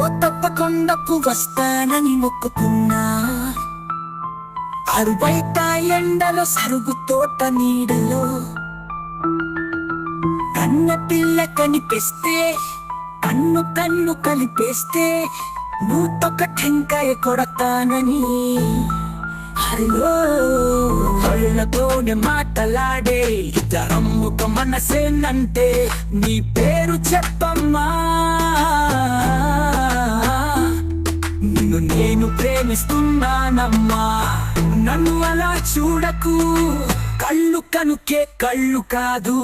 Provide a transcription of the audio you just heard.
తప్పకుండా వస్తానని మొక్కుకున్నా. అరుబయట ఎండలో సరుగు తోట నీడలో కన్న పిల్ల కనిపిస్తే కన్ను కన్ను కలిపేస్తే నూతొక్క టెంకాయ కొడతానని. హలో వాళ్ళతోనే మాటలాడే ఇద్దరం ఒక మనసేనంటే నీ పేరు చెప్పమ్మా. నిన్ను నేను ప్రేమిస్తున్నానమ్మా. నన్ను అలా చూడకు, కళ్ళు కనుకే కళ్ళు కాదు.